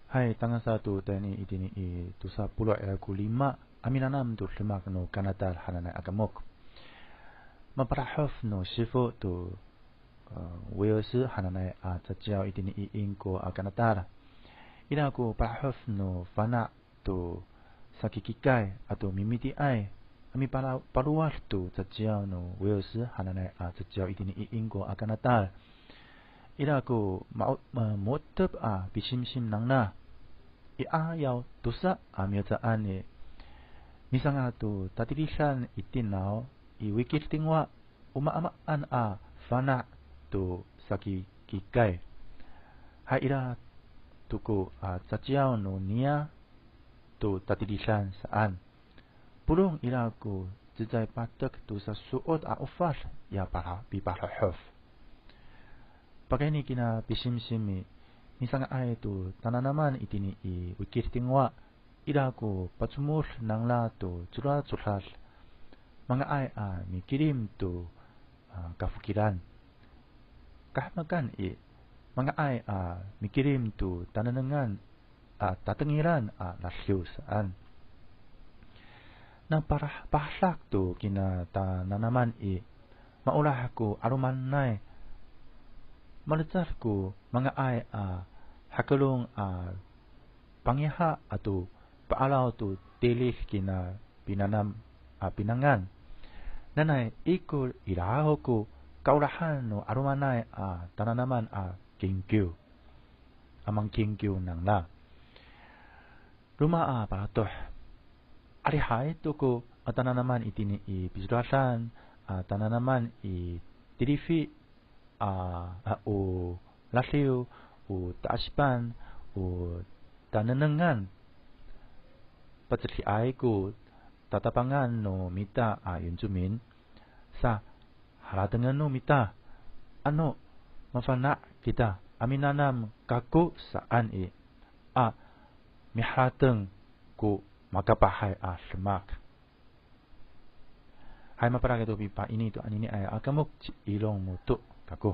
Hai, tanggal 1 tani itini I tusa pulo ku 5 aminanam tu lemak no Kanada hananai agamok. Maparahov no sifo tu Wales hananai a tsajiao itini I inko a Kanada. Ina ku parahov no fana tu sakikikai atau mimiti ai. Ami paluar tu tsajiao no Wales hananai a tsajiao itini I inko a Kanada. Ina ku motep a bisimsim nang na. Iayaw tusa amyazaan ni misanga tu tatilisan itinaw iwikit tingwa umaamaan a fana tu saki kikay haira tuku tsatsiyaw no niya tu tatilisan saan pulong ila ku zizay patak tu sa suot a ufal ya para biparahov pagay ni kina bisimsimi misanga ay tu tananaman itini I wikir tingwa ila ko patsumur nang la tu tsura mga ay mikirim tu kafukiran kahmakan mga ay mikirim tu tananangan tatangiran lasyo saan na para pahlak tu kina tananaman maulah ko aruman nay malatsar ko mga ay hakalong pangyaha atau paalaw tu tilih kina pinangan nanay ikul iraho ko kaulahan no arumanay tananaman kingkyu amang kingkyu nang la luma paratoh arihay to ko tananaman itini bisurasan tananaman tirifi o lasyo o taaspan o tananangan patsi ay ko tatapangan no mita yunjumin sa halatangan no mita ano mafana kita aminanam kaku saan mihateng ko magapahay semak hay maparagado pipa ini to anini ay akamok ilong muto kaku